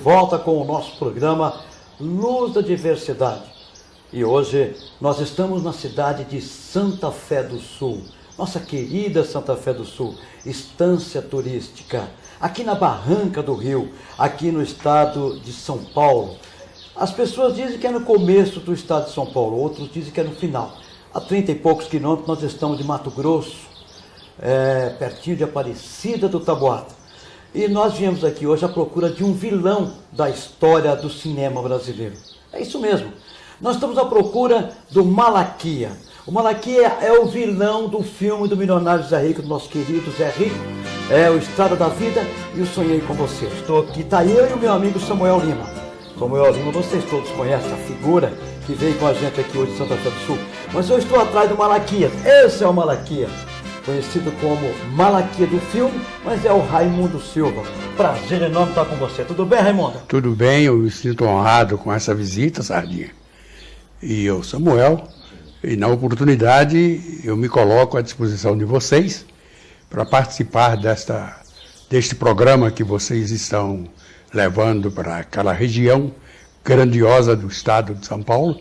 Volta com o nosso programa Luz da Diversidade. E hoje nós estamos na cidade de Santa Fé do Sul, nossa querida Santa Fé do Sul, estância turística, aqui na Barranca do Rio, aqui no estado de São Paulo. As pessoas dizem que é no começo do estado de São Paulo, outros dizem que é no final. A 30 e poucos quilômetros nós estamos de Mato Grosso, pertinho de Aparecida do Taboada. E nós viemos aqui hoje à procura de um vilão da história do cinema brasileiro. É isso mesmo. Nós estamos à procura do Malaquia. O Malaquia é o vilão do filme do milionário Zé Rico, do nosso querido Zé Rico. É o Estrada da Vida e o Sonhei com Você. Estou aqui, está eu e o meu amigo Samuel Lima. Samuel Lima, vocês todos conhecem a figura que veio com a gente aqui hoje em Santa Fé do Sul. Mas eu estou atrás do Malaquia. Esse é o Malaquia, conhecido como Malaquia do filme, mas é o Raimundo Silva. Prazer enorme estar com você. Tudo bem, Raimundo? Tudo bem, eu me sinto honrado com essa visita, Sardinha. E eu, Samuel, e na oportunidade eu me coloco à disposição de vocês para participar deste programa que vocês estão levando para aquela região grandiosa do estado de São Paulo,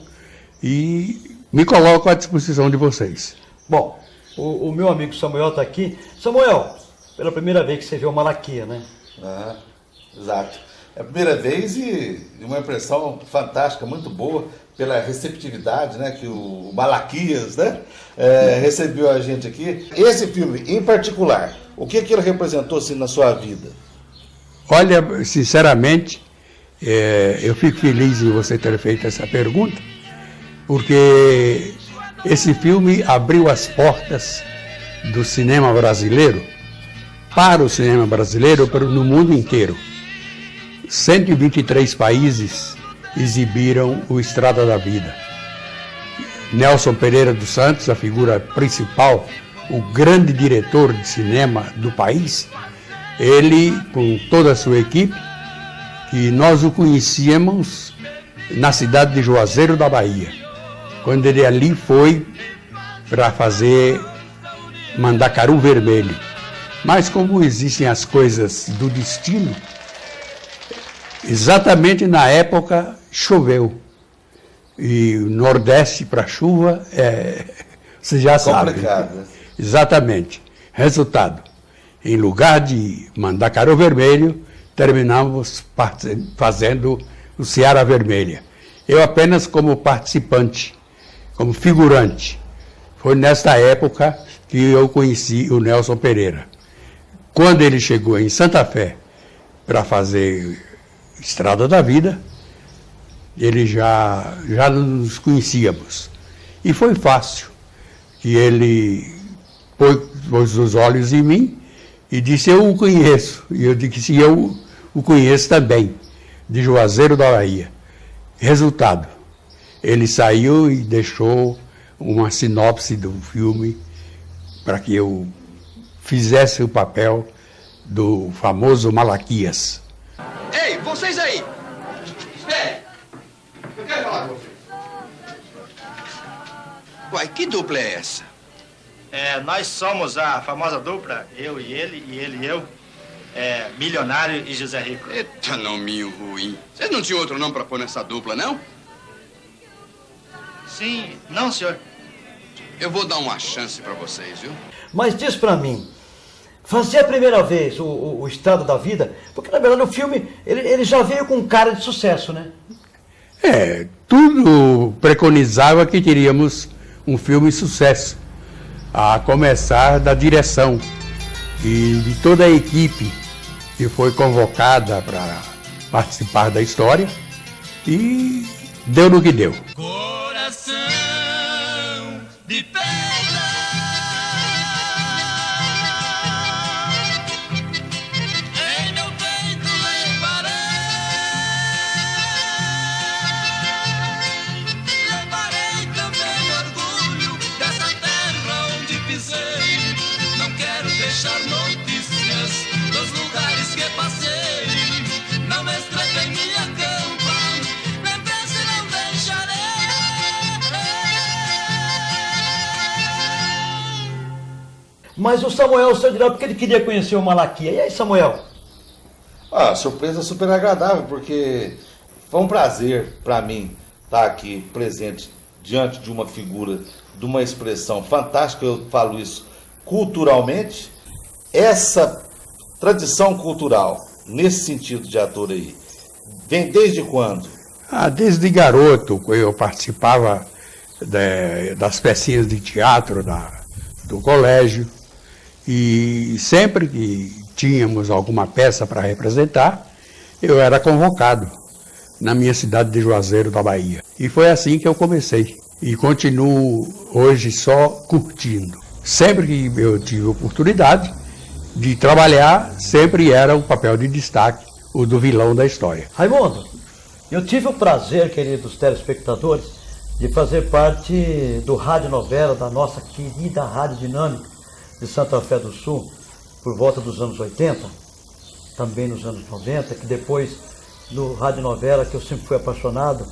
e me coloco à disposição de vocês. Bom, o meu amigo Samuel está aqui. Samuel, pela primeira vez que você viu o Malaquia, né? Exato. É a primeira vez e uma impressão fantástica, muito boa, pela receptividade, né, que o Malaquias, né, recebeu a gente aqui. Esse filme, em particular, o que ele representou assim, na sua vida? Olha, sinceramente, eu fico feliz em você ter feito essa pergunta, porque esse filme abriu as portas do cinema brasileiro, para o cinema brasileiro, no mundo inteiro. 123 países exibiram o Estrada da Vida. Nelson Pereira dos Santos, a figura principal, o grande diretor de cinema do país, ele, com toda a sua equipe, que nós o conhecíamos na cidade de Juazeiro da Bahia, quando ele ali foi para fazer Mandacaru Vermelho. Mas como existem as coisas do destino, exatamente na época choveu. E o Nordeste para chuva, você já sabe. Complicado, né? Exatamente. Resultado, em lugar de Mandacaru Vermelho, terminamos fazendo o Seara Vermelha. Eu apenas como participante, como figurante. Foi nesta época que eu conheci o Nelson Pereira. Quando ele chegou em Santa Fé para fazer Estrada da Vida, ele já nos conhecíamos. E foi fácil, que ele pôs os olhos em mim e disse, eu o conheço. E eu disse, eu o conheço também, de Juazeiro da Bahia. Resultado, ele saiu e deixou uma sinopse do filme para que eu fizesse o papel do famoso Malaquias. Ei, vocês aí! Espere! Eu quero falar com você. Uai, que dupla é essa? Nós somos a famosa dupla, eu e ele e eu, Milionário e José Rico. Eita, nominho ruim. Vocês não tinham outro nome pra pôr nessa dupla, não? Sim, não, senhor. Eu vou dar uma chance pra vocês, viu? Mas diz pra mim, fazer a primeira vez o Estrada da Vida, porque na verdade o filme, ele já veio com cara de sucesso, né? Tudo preconizava que teríamos um filme sucesso, a começar da direção e de toda a equipe que foi convocada para participar da história, e deu no que deu. Coração de pedra, em meu peito levarei também orgulho dessa terra onde pisei. Não quero deixar notícias dos lugares que passei. Não me estrepe em minha campa, lembrança não deixarei. Mas o Samuel saiu de lá porque ele queria conhecer o Malaquia. E aí, Samuel? Ah, surpresa super agradável, porque foi um prazer para mim estar aqui presente diante de uma figura, de uma expressão fantástica, eu falo isso culturalmente. Essa tradição cultural, nesse sentido de ator aí, vem desde quando? Desde garoto, eu participava das pecinhas de teatro do colégio, e sempre que tínhamos alguma peça para representar, eu era convocado na minha cidade de Juazeiro da Bahia. E foi assim que eu comecei. E continuo hoje só curtindo. Sempre que eu tive oportunidade de trabalhar, sempre era o papel de destaque, o do vilão da história. Raimundo, eu tive o prazer, queridos telespectadores, de fazer parte do radionovela da nossa querida Rádio Dinâmica de Santa Fé do Sul, por volta dos anos 80, também nos anos 90, que depois do radionovela, que eu sempre fui apaixonado,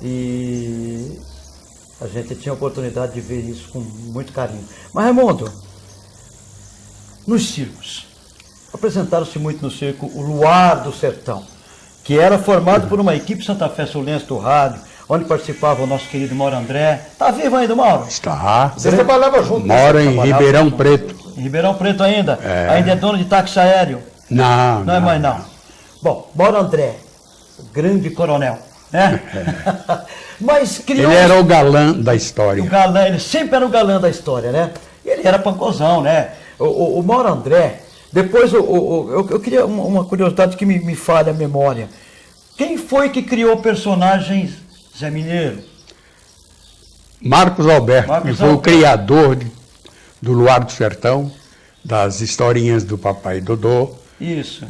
e a gente tinha a oportunidade de ver isso com muito carinho. Mas, Raimundo, nos circos, apresentaram-se muito no circo o Luar do Sertão, que era formado por uma equipe Santa Fé Sulense do rádio, onde participava o nosso querido Mauro André. Está vivo ainda, Mauro? Está. Você trabalhava junto? Mora em Ribeirão Preto. Em Ribeirão Preto ainda? Ainda é dono de táxi aéreo? Não é mais não. Bom, Mauro André, o grande coronel, né? Mas criou... Ele era o galã da história. O galã, ele sempre era o galã da história, né? E ele era pancozão, né? O Mauro André, depois eu queria uma curiosidade que me falha a memória. Quem foi que criou o personagem Zé Mineiro? Marcos Alberto, que foi o criador do Luar do Sertão, das historinhas do Papai Dodô. Isso.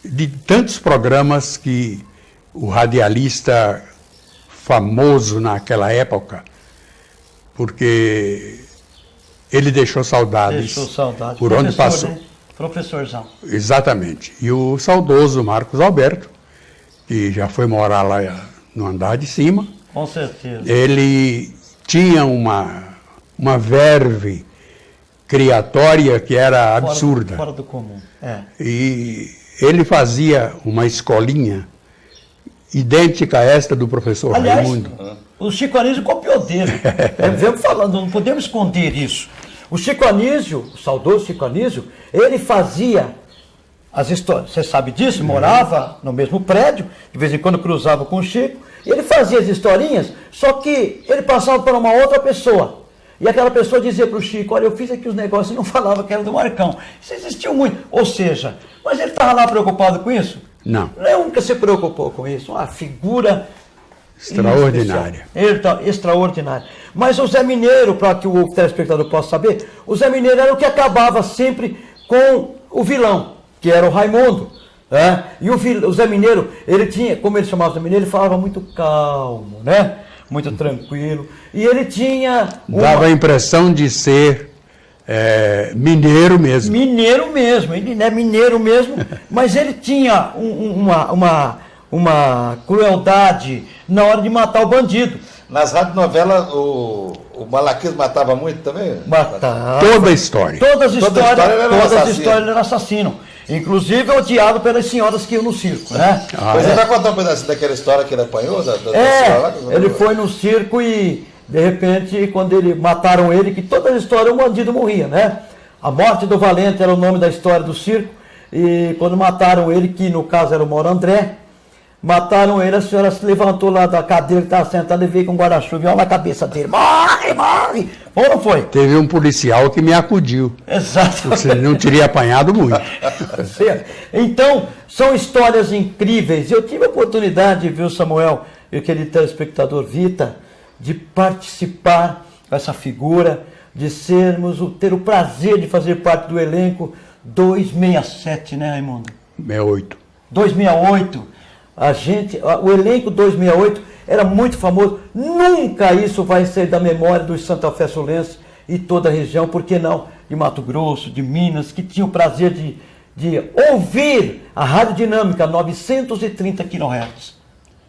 De tantos programas que o radialista famoso naquela época, porque ele deixou saudades. Deixou saudades. Por onde passou. Né? Professorzão. Exatamente. E o saudoso Marcos Alberto, que já foi morar lá no andar de cima. Com certeza. Ele tinha uma verve criatória que era absurda. Fora do comum. E ele fazia uma escolinha idêntica a esta do professor Raimundo. O Chico Anísio copiou dele. Vemos falando, não podemos esconder isso. O Chico Anísio, o saudoso Chico Anísio, ele fazia as histórias. Você sabe disso? Morava no mesmo prédio, de vez em quando cruzava com o Chico, e ele fazia as historinhas, só que ele passava para uma outra pessoa. E aquela pessoa dizia para o Chico: olha, eu fiz aqui os negócios e não falava que era do Marcão. Isso existiu muito. Ou seja, mas ele estava lá preocupado com isso? Não. Nunca se preocupou com isso. Uma figura extraordinária. Extraordinária. Mas o Zé Mineiro, para que o telespectador possa saber, o Zé Mineiro era o que acabava sempre com o vilão, que era o Raimundo. E o Zé Mineiro, ele tinha, como ele chamava o Zé Mineiro, ele falava muito calmo, né? Muito tranquilo. E ele tinha... Dava a impressão de ser mineiro mesmo. Mineiro mesmo, ele não é mineiro mesmo, mas ele tinha uma crueldade na hora de matar o bandido. Nas radionovelas, o Malaquias matava muito também? Matava. Toda a história. Todas as histórias ele era assassino. Inclusive odiado pelas senhoras que iam no circo, né? Você vai contar um pedacinho daquela história que ele apanhou? Ele foi no circo e, de repente, quando mataram ele, que toda a história o bandido morria, né? A morte do Valente era o nome da história do circo. E quando mataram ele, que no caso era o Mauro André, mataram ele, a senhora se levantou lá da cadeira que estava sentada e veio com um guarda-chuva e olha na cabeça dele. Morre, morre! Ou não foi? Teve um policial que me acudiu. Exato. Você não teria apanhado muito. Então, são histórias incríveis. Eu tive a oportunidade, viu, Samuel, e o querido telespectador Vita, de participar dessa figura, de ter o prazer de fazer parte do elenco 267, né, Raimundo? 68. 268. O elenco 268 era muito famoso. Nunca isso vai sair da memória dos Santa Fé Sulense e toda a região, por que não? De Mato Grosso, de Minas, que tinham o prazer de ouvir a Rádio Dinâmica 930 kHz.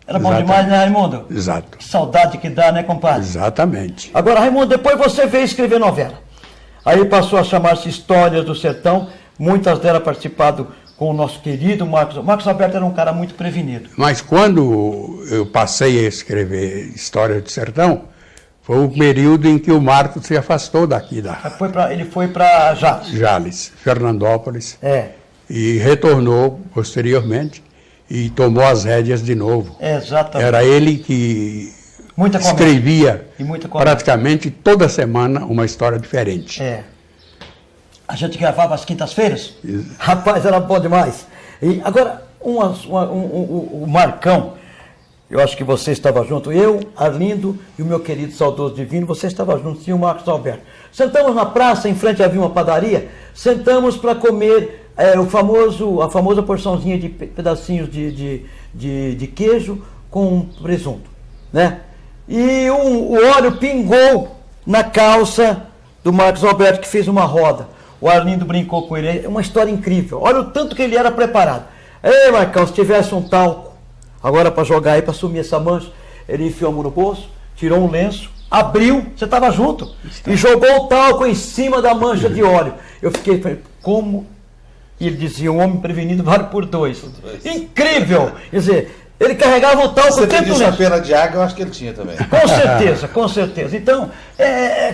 Era bom demais, né, Raimundo? Exato. Que saudade que dá, né, compadre? Exatamente. Agora, Raimundo, depois você veio escrever novela. Aí passou a chamar-se Histórias do Sertão, muitas delas participadas com o nosso querido Marcos. O Marcos Alberto era um cara muito prevenido. Mas quando eu passei a escrever História do Sertão, foi o período em que o Marcos se afastou daqui da Ele foi para Jales. Jales, Fernandópolis, É, e retornou posteriormente e tomou as rédeas de novo. exatamente. Era ele que Muita comédia. escrevia E muita comédia. praticamente toda semana uma história diferente. É. A gente gravava às quintas-feiras. Rapaz, era bom demais. E agora, o Marcão, eu acho que você estava junto, eu, Arlindo e o meu querido saudoso divino, você estava junto, sim, o Marcos Alberto. Sentamos na praça, em frente havia uma padaria, sentamos para comer a famosa porçãozinha de pedacinhos de queijo com presunto, né? E o óleo pingou na calça do Marcos Alberto, que fez uma roda. O Arlindo brincou com ele, é uma história incrível. Olha o tanto que ele era preparado. Ei, Marcão, se tivesse um talco, agora para jogar aí, para sumir essa mancha, ele enfiou a mão no bolso, tirou um lenço, abriu, você estava junto, e jogou o talco em cima da mancha de óleo. Eu falei, como? E ele dizia, um homem prevenido vale por dois. Incrível! Quer dizer, ele carregava o talco Se o ele tempo pedisse a lenço. pena de água, eu acho que ele tinha também. Com certeza, com certeza. Então,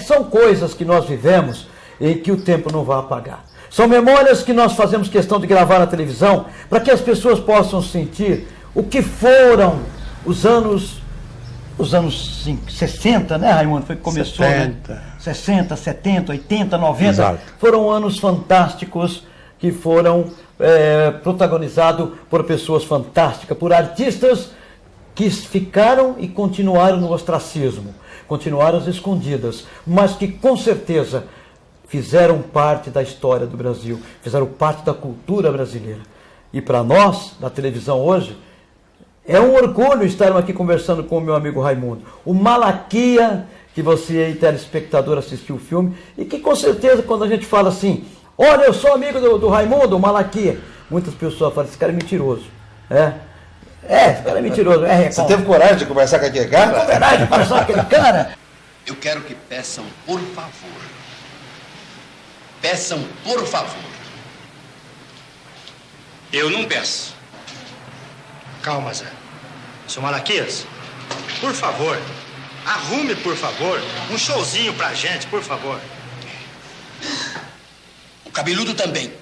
são coisas que nós vivemos e que o tempo não vai apagar. São memórias que nós fazemos questão de gravar na televisão para que as pessoas possam sentir o que foram os anos 60, né, Raimundo? Foi que começou, 70. né? 60, 70, 80, 90. Exato. Foram anos fantásticos que foram protagonizados por pessoas fantásticas, por artistas que ficaram e continuaram no ostracismo, continuaram às escondidas, mas que com certeza fizeram parte da história do Brasil, fizeram parte da cultura brasileira. E para nós, da televisão hoje, é um orgulho estarmos aqui conversando com o meu amigo Raimundo. O Malaquia, que você aí, telespectador, assistiu o filme, e que com certeza quando a gente fala assim, olha, eu sou amigo do Raimundo, o Malaquia, muitas pessoas falam, esse cara é mentiroso. Esse cara é mentiroso. Você teve coragem de conversar com aquele cara? coragem de conversar com aquele cara? Eu quero que peçam por favor. Peçam por favor. Eu não peço. Calma, Zé. Seu Malaquias, por favor, arrume, por favor, um showzinho pra gente, por favor. O cabeludo também.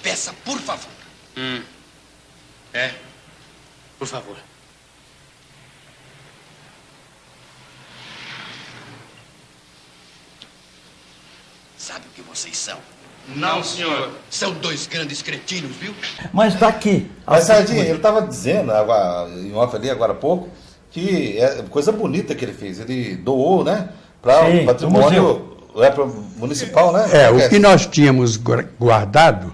Peça por favor. Por favor. Sabe o que vocês são? Não, senhor. São dois grandes cretinos, viu? Mas daqui. Mas, Sardinha, ele estava dizendo, em off ali agora há pouco, que é coisa bonita que ele fez. Ele doou, né? Para Sim, o patrimônio municipal, né? O que nós tínhamos guardado,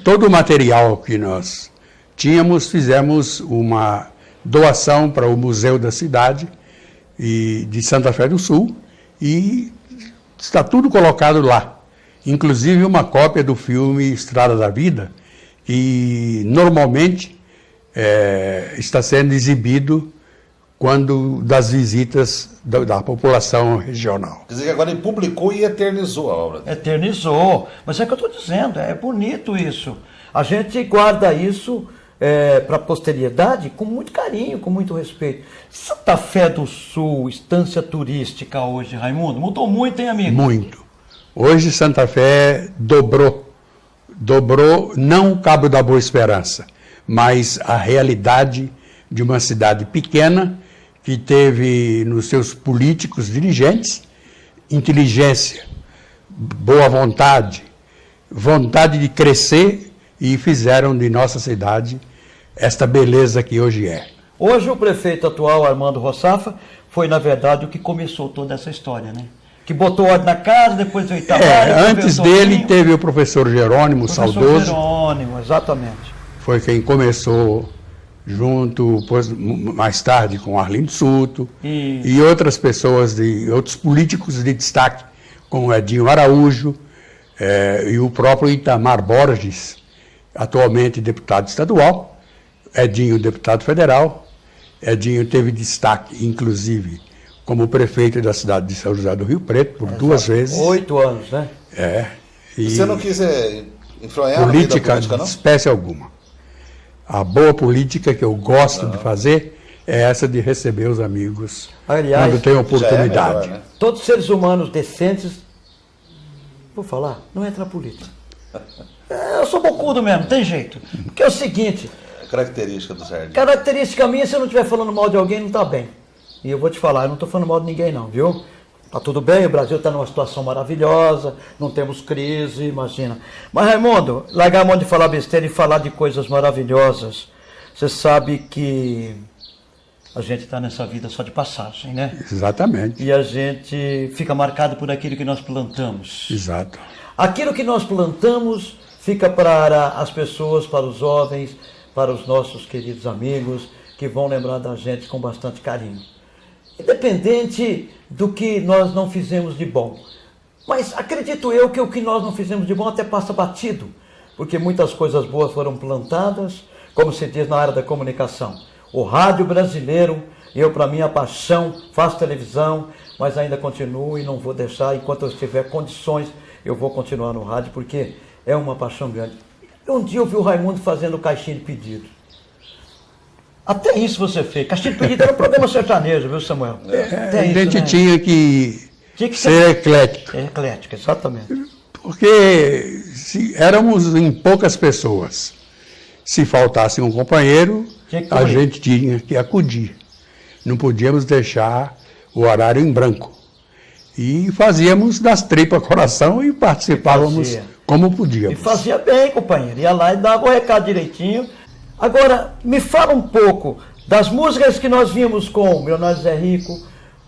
todo o material que nós tínhamos, fizemos uma doação para o Museu da Cidade e de Santa Fé do Sul e está tudo colocado lá. Inclusive uma cópia do filme Estrada da Vida, que normalmente está sendo exibido quando das visitas da população regional. Quer dizer que agora ele publicou e eternizou a obra. Eternizou. Mas é o que eu estou dizendo, é bonito isso. A gente guarda isso para a posteridade com muito carinho, com muito respeito. Santa Fé do Sul, estância turística hoje, Raimundo, mudou muito, hein, amigo? Muito. Hoje Santa Fé dobrou não o Cabo da Boa Esperança, mas a realidade de uma cidade pequena que teve nos seus políticos dirigentes inteligência, boa vontade de crescer e fizeram de nossa cidade esta beleza que hoje é. Hoje o prefeito atual, Armando Roçafa, foi na verdade o que começou toda essa história, né? Que botou ordem na casa, depois veio Itamar. Antes dele teve o professor Jerônimo, saudoso. Jerônimo, exatamente. Foi quem começou junto, mais tarde, com Arlindo Suto e outras pessoas, outros políticos de destaque, como Edinho Araújo e o próprio Itamar Borges, atualmente deputado estadual, Edinho deputado federal. Edinho teve destaque, inclusive, como prefeito da cidade de São José do Rio Preto, por 2 vezes. 8 anos, né? Você não quis influenciava política a vida política, de não? espécie alguma. A boa política que eu gosto de fazer é essa de receber os amigos Aliás, quando tem Já é oportunidade. melhor, né? todos os seres humanos decentes, vou falar, não entra na política. Eu sou bocudo mesmo, tem jeito. Porque é o seguinte, Característica do Sardinha. característica minha, se eu não estiver falando mal de alguém, não está bem. E eu vou te falar, eu não estou falando mal de ninguém não, viu? Tá tudo bem, o Brasil está numa situação maravilhosa, não temos crise, imagina. Mas, Raimundo, largar a mão de falar besteira e falar de coisas maravilhosas. Você sabe que a gente está nessa vida só de passagem, né? Exatamente. E a gente fica marcado por aquilo que nós plantamos. Exato. Aquilo que nós plantamos fica para as pessoas, para os jovens, para os nossos queridos amigos, que vão lembrar da gente com bastante carinho. Independente do que nós não fizemos de bom. Mas acredito eu que o que nós não fizemos de bom até passa batido, porque muitas coisas boas foram plantadas, como se diz na área da comunicação. O rádio brasileiro, eu para mim a paixão, faço televisão, mas ainda continuo e não vou deixar, enquanto eu tiver condições, eu vou continuar no rádio, porque é uma paixão grande. Um dia eu vi o Raimundo fazendo caixinha de pedido. Até isso você fez. Caixinha de pedido era um programa sertanejo, viu, Samuel? Até A isso, gente né? tinha que Tinha ser eclético, É eclético, exatamente. porque éramos em poucas pessoas. Se faltasse um companheiro, Tinha que a cobrir. gente tinha que acudir. Não podíamos deixar o horário em branco. E fazíamos das tripas coração e participávamos Fazia. como E podíamos. fazia bem, companheiro. Ia lá e dava o recado direitinho. Agora, me fala um pouco das músicas que nós vimos com Leonardo Zé Rico.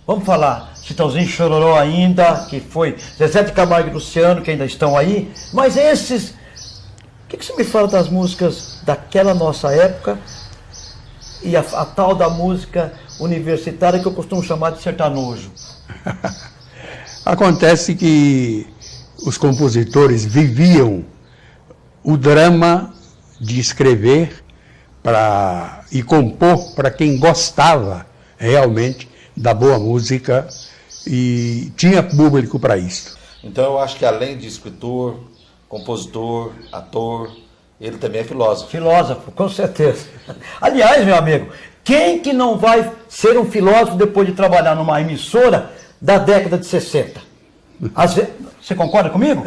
Vamos falar Chitãozinho Chororó ainda, que foi Zezé de Camargo e Luciano, que ainda estão aí. Mas esses... O que você me fala das músicas daquela nossa época e a tal da música universitária que eu costumo chamar de sertanojo? Acontece que os compositores viviam o drama de escrever e compor para quem gostava realmente da boa música e tinha público para isso. Então eu acho que além de escritor, compositor, ator, ele também é filósofo. Filósofo, com certeza. Aliás, meu amigo, quem que não vai ser um filósofo depois de trabalhar numa emissora da década de 60? Você concorda comigo?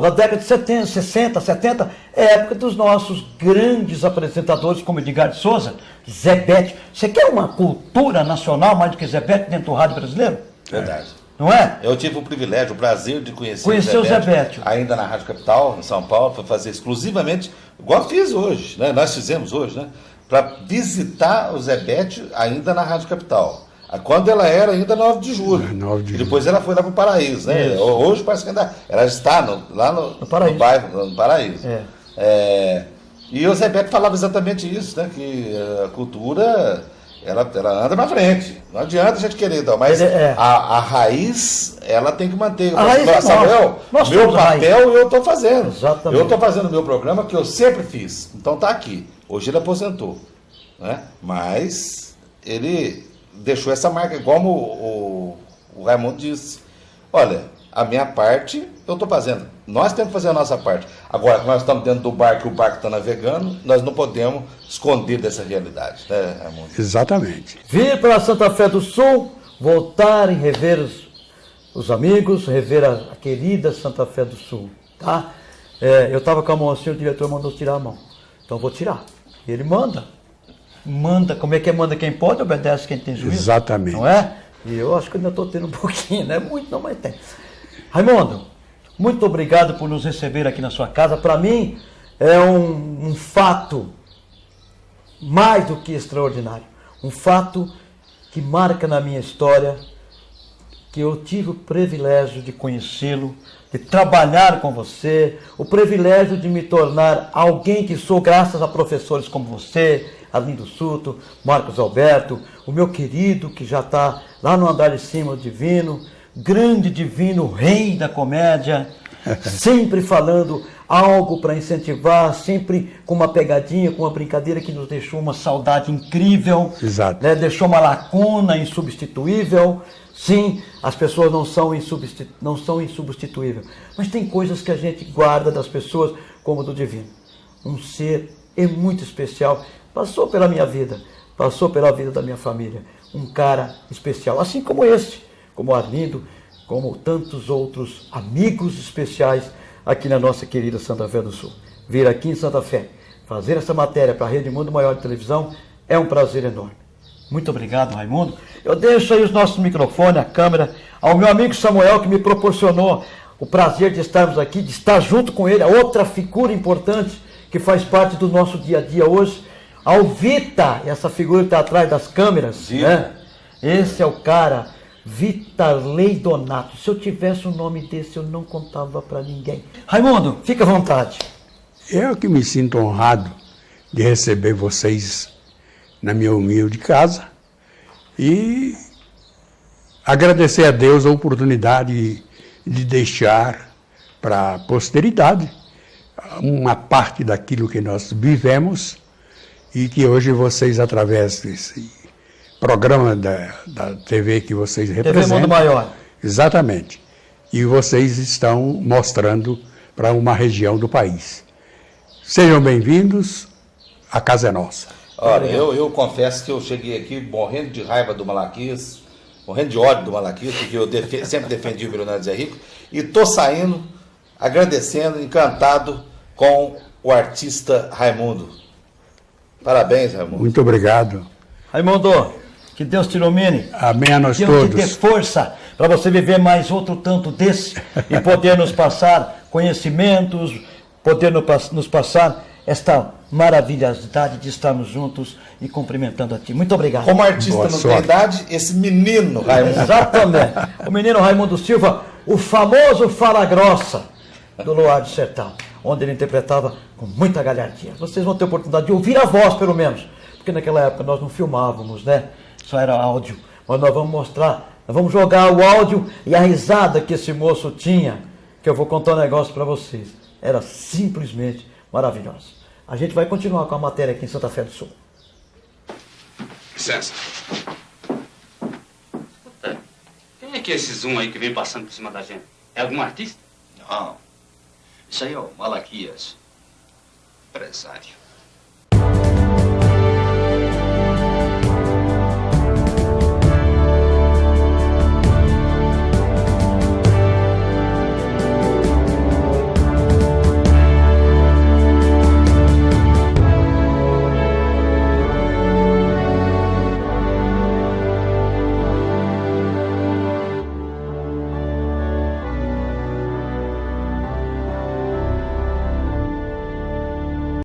Da década de 70, 60, 70, é a época dos nossos grandes apresentadores, como Edgar de Souza, Zé Béttio. Você quer uma cultura nacional mais do que Zé Béttio dentro do rádio brasileiro? Verdade. Não é? Eu tive o privilégio, o prazer de conhecer o Zé Béttio. ainda na Rádio Capital, em São Paulo, para fazer exclusivamente, igual fiz hoje, né? Nós fizemos hoje, né? Para visitar o Zé Béttio ainda na Rádio Capital. Quando ela era ainda 9 de julho. 9 de E depois ela foi lá para o Paraíso, né? Isso. Hoje parece que ainda. Ela está lá no Paraíso. no bairro, no Paraíso. E o Zé Béttio falava exatamente isso, né? Que a cultura ela anda na frente. Não adianta a gente querer, então, mas a raiz, ela tem que manter. A raiz é Samuel, nós meu somos a raiz. papel eu estou fazendo. Exatamente. Eu estou fazendo o meu programa que eu sempre fiz. Então tá aqui. Hoje ele aposentou, né? Mas ele deixou essa marca, igual o Raimundo disse. Olha, a minha parte eu estou fazendo. Nós temos que fazer a nossa parte. Agora, nós estamos dentro do barco e o barco está navegando, nós não podemos esconder dessa realidade, né, Raimundo? Exatamente. Vir para Santa Fé do Sul, voltar e rever os amigos, rever a querida Santa Fé do Sul, tá? Eu estava com a mão assim, o diretor mandou tirar a mão. Então eu vou tirar. E ele manda. Manda, como é que manda quem pode, obedece quem tem juízo. Exatamente. Não é? E eu acho que ainda estou tendo um pouquinho, não é muito não, mas tem. Raimundo, muito obrigado por nos receber aqui na sua casa. Para mim é um fato mais do que extraordinário. Um fato que marca na minha história, que eu tive o privilégio de conhecê-lo, de trabalhar com você, o privilégio de me tornar alguém que sou graças a professores como você, Arlindo Suto, Marcos Alberto, o meu querido que já está lá no andar de cima, o Divino, grande Divino, rei da comédia, sempre falando algo para incentivar, sempre com uma pegadinha, com uma brincadeira que nos deixou uma saudade incrível. Exato. Né? Deixou uma lacuna insubstituível. Sim, as pessoas não são insubstituíveis, mas tem coisas que a gente guarda das pessoas como do divino. Um ser muito especial, passou pela minha vida, passou pela vida da minha família. Um cara especial, assim como este, como Arlindo, como tantos outros amigos especiais aqui na nossa querida Santa Fé do Sul. Vir aqui em Santa Fé, fazer essa matéria para a Rede Mundo Maior de Televisão é um prazer enorme. Muito obrigado, Raimundo. Eu deixo aí os nossos microfones, a câmera, ao meu amigo Samuel, que me proporcionou o prazer de estarmos aqui, de estar junto com ele, a outra figura importante que faz parte do nosso dia a dia hoje, ao Vita, essa figura que está atrás das câmeras, né? Esse é o cara, Vitarley Donato. Se eu tivesse um nome desse, eu não contava para ninguém. Raimundo, fica à vontade. Eu que me sinto honrado de receber vocês na minha humilde casa e agradecer a Deus a oportunidade de deixar para a posteridade uma parte daquilo que nós vivemos e que hoje vocês, através desse programa da TV que vocês representam... TV Mundo Maior. Exatamente. E vocês estão mostrando para uma região do país. Sejam bem-vindos, a casa é nossa. Olha, eu confesso que eu cheguei aqui morrendo de raiva do Malaquias, morrendo de ódio do Malaquias, porque eu sempre defendi o Milionário Zé Rico, e estou saindo agradecendo, encantado com o artista Raimundo. Parabéns, Raimundo. Muito obrigado. Raimundo, que Deus te ilumine. Amém a nós Deus todos. te dê força para você viver mais outro tanto desse e poder nos passar conhecimentos, poder nos passar esta maravilhosidade de estarmos juntos e cumprimentando a ti. Muito obrigado. Como artista Boa não tem sorte. idade, esse menino Raimundo. Exatamente. O menino Raimundo Silva, o famoso Fala Grossa do Luar do Sertão, onde ele interpretava com muita galhardia. Vocês vão ter oportunidade de ouvir a voz, pelo menos, porque naquela época nós não filmávamos, né? Só era áudio. Mas nós vamos mostrar, nós vamos jogar o áudio e a risada que esse moço tinha, que eu vou contar um negócio para vocês. Era simplesmente maravilhoso. A gente vai continuar com a matéria aqui em Santa Fé do Sul. Licença. Quem é que é esse zoom aí que vem passando por cima da gente? É algum artista? Não. Isso aí é o Malaquias, empresário.